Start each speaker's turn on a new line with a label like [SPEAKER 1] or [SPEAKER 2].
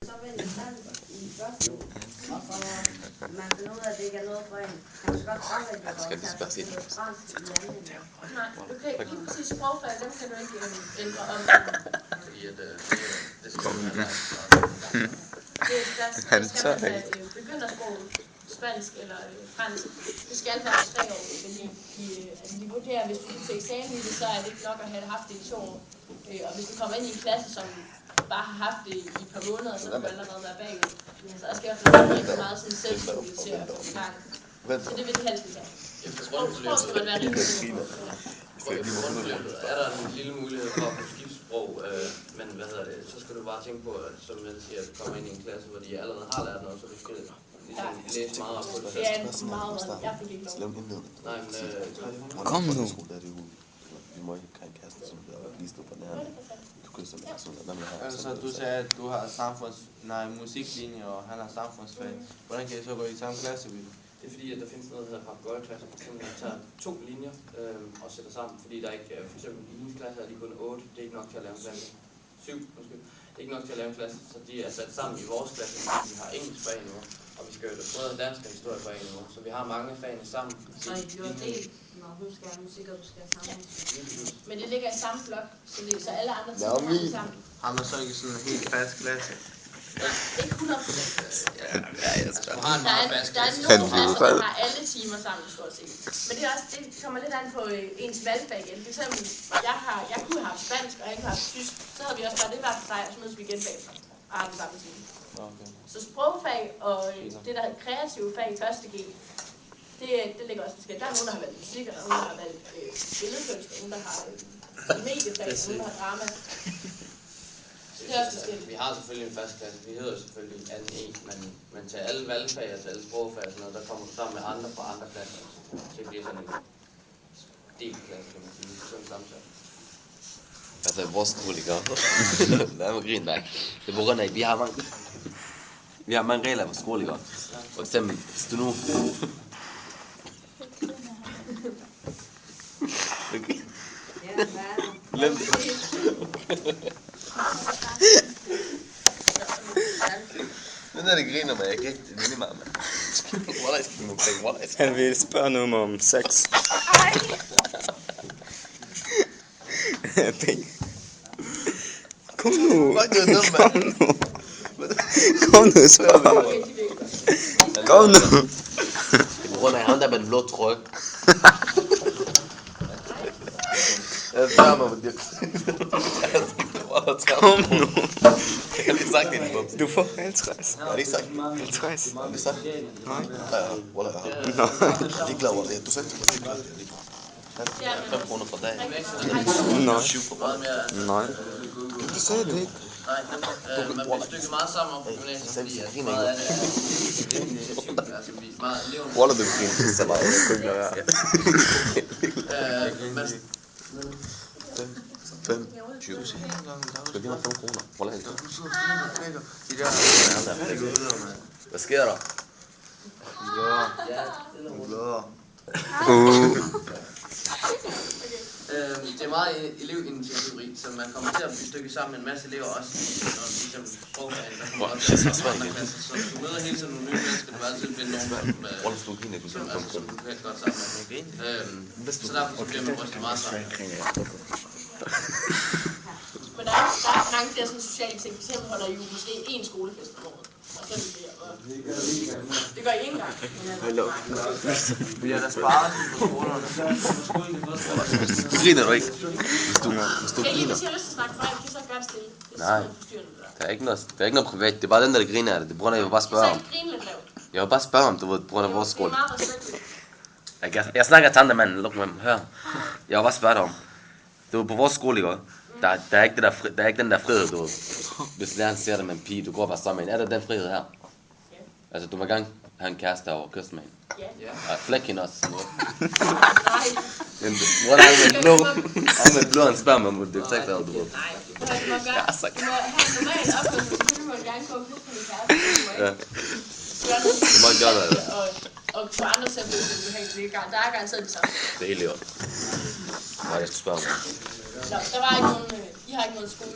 [SPEAKER 1] Så vælger man i første uge. Og så man finder ud af, at det ikke er noget for en. Kan man godt fravælge at tage til noget fransk i anden.
[SPEAKER 2] Nej, okay, lige præcis sprogfag, dem kan du ikke ændre om.
[SPEAKER 3] Fordi at det skal man have lært.
[SPEAKER 2] Der skal man have begyndersprog, spansk eller fransk. Det skal være 3 år, fordi de vurderer, hvis du skal til eksamen i det, så er det ikke nok at have haft det i 2 år. Og hvis du kommer ind i en klasse, som bare har haft det i et par måneder, så kan du allerede være bagud. Så der skal også være rigtig meget sådan selvstudie til at komme i gang. Så det vil det helst ikke have.
[SPEAKER 3] Efter
[SPEAKER 2] Sprog skal man være rimelig sikker på.
[SPEAKER 3] Efter grundforløbet er der en lille mulighed for at kunne skifte sprog, men så skal du bare tænke på, at som jeg siger, at du kommer ind i en klasse, hvor de allerede har lært noget, så du skal ligesom læse meget op på det.
[SPEAKER 2] Det er meget, jeg fik ikke lov.
[SPEAKER 3] Nej, men
[SPEAKER 4] Kom nu.
[SPEAKER 5] Altså, du sagde, at du har musiklinje, og han har samfundsfag. Hvordan kan I så gå i samme klasse?
[SPEAKER 3] det er fordi, at der findes noget, der hedder papegøjeklasse, hvor man tager 2 linjer og sætter sammen, fordi der ikke, for eksempel i hendes klasse er de kun 8, det er ikke nok til at lave en klasse. 7, undskyld. Det er ikke nok til at lave en klasse, så de er sat sammen i vores klasse, fordi vi har engelsk fag nu, og vi skal jo både dansk og historie fag nu, så vi har mange fagene sammen.
[SPEAKER 1] Så I gjorde det, når hun skal have musik, og du skal have sammen.
[SPEAKER 2] Men det ligger i samme blok, så alle andre ting har det sammen.
[SPEAKER 5] Har man så ikke sådan en helt fast klasse?
[SPEAKER 2] Ikke 100%.
[SPEAKER 3] Du har en meget fast
[SPEAKER 2] Der er nogle klasser, der har alle timer sammen, stort set. Men det, er også, det kommer lidt an på ens valgfag igen. For eksempel, jeg kunne have haft spansk, og jeg kunne have haft tysk. Så havde vi også bare det hver for sig, og så mødes vi igen bagefter. Og har den samme time.
[SPEAKER 5] Okay.
[SPEAKER 2] Så sprogfag og det, der hedder kreative fag i 1. G, det ligger også forskelligt. Der er nogen, der har valgt musik, og nogen, der har valgt billedkunst, og nogen, der har mediefag, og nogen, der har drama. Det er også forskelligt.
[SPEAKER 3] Vi har selvfølgelig en fast klasse, vi hedder selvfølgelig 2. E, men til alle valgfag og til alle sprogfag og sådan noget, der kommer du sammen med andre fra andre klasser. Så det bliver sådan en delt klasse, kan man sige. Sådan sammensat.
[SPEAKER 4] Altså i vores skole, ikke? Der er jo grin der. Det er på grund af, at vi har mange regler på skole, ikke? For eksempel, hvis du nu... Glem det. Den der, det griner mig, jeg kan ikke det meget, mand.
[SPEAKER 6] Han vil spørge nummer 6. Kom nu. Kom nu, spørg. Kom nu.
[SPEAKER 4] Det er på grund af ham, der med den blå trøje. Jeg spørger mig, hvor det
[SPEAKER 6] Kom nu.
[SPEAKER 4] Jeg har lige sagt det i din bums.
[SPEAKER 6] Du får 50.
[SPEAKER 4] Jeg har lige sagt
[SPEAKER 6] 50.
[SPEAKER 4] Har du sagt?
[SPEAKER 6] Nej.
[SPEAKER 4] Wallah, jeg er lige glad over det. Du sagde, at du var lige glad. 5 kroner for dagen.
[SPEAKER 6] Nej.
[SPEAKER 4] 7 for meget.
[SPEAKER 6] Nej. Du sagde det ikke.
[SPEAKER 3] Nej, man bliver stykket meget sammen op på gymnasiet, fordi at meget af det er intensivt, altså vi er meget levende.
[SPEAKER 6] Wallah, du griner så meget. Jeg kunne ikke lade være.
[SPEAKER 3] Men
[SPEAKER 4] 5, 20. Skal vi give mig 5 kroner? Wallah, jeg Hvad sker der?
[SPEAKER 3] det er meget elevinitiativrigt, så man kommer til at blive stykket sammen med en masse elever også, når de som sprogfagene, der kommer op til andre klasser. Så du møder hele tiden nogle nye mennesker, du vil altid finde nogen, som du kan godt sammen med. Så derfor bliver man også meget sammen.
[SPEAKER 2] Men der er mange flere sådan sociale ting. For eksempel holder I jo måske én skolefest om året. Og så er det der. Det gør I ikke engang.
[SPEAKER 5] Vi har da sparet på skolerne.
[SPEAKER 4] Griner du ikke? Hvis du
[SPEAKER 2] Hvis I
[SPEAKER 4] griner.
[SPEAKER 2] har lyst til at snakke for jer, kan I så gerne stille. Det er
[SPEAKER 4] Nej.
[SPEAKER 2] simpelthen forstyrrende det der.
[SPEAKER 4] Der er ikke noget privat. Det er bare den, der griner af det. Det er på grund af, jeg vil bare spørge
[SPEAKER 2] Så
[SPEAKER 4] om.
[SPEAKER 2] ikke grine lidt lavt.
[SPEAKER 4] Jeg vil bare spørge om, du ved, på grund af vores
[SPEAKER 2] Det er
[SPEAKER 4] skole.
[SPEAKER 2] meget respektfuldt.
[SPEAKER 4] Jeg snakker til andre manden. Luk mig. Hør. Jeg vil bare spørge dig om. Du ved, på vores skole, ikke? Der er ikke, der er ikke den der frihed, du ved. Hvis læreren ser dig med en pige, du går bare sammen med en. Er der den frihed her? Altså, du må gerne have en kæreste og kysse med hende.
[SPEAKER 2] Ja.
[SPEAKER 4] Og flække hende også.
[SPEAKER 2] Nej.
[SPEAKER 4] Men hvor er det med blå? Og med blå, han spørger mig, om det er ikke noget, du ved.
[SPEAKER 2] Nej. Du må have normalt opførsel. Du må gerne gå og kysse med din kæreste.
[SPEAKER 4] Ja.
[SPEAKER 2] Du
[SPEAKER 4] må ikke gøre det.
[SPEAKER 2] Og få andre til at blive det ubehageligt. Der er garanteret det samme.
[SPEAKER 4] Det er helt i orden. Nej, jeg skal spørge mig.
[SPEAKER 2] Der var ikke nogen... I har ikke noget skole.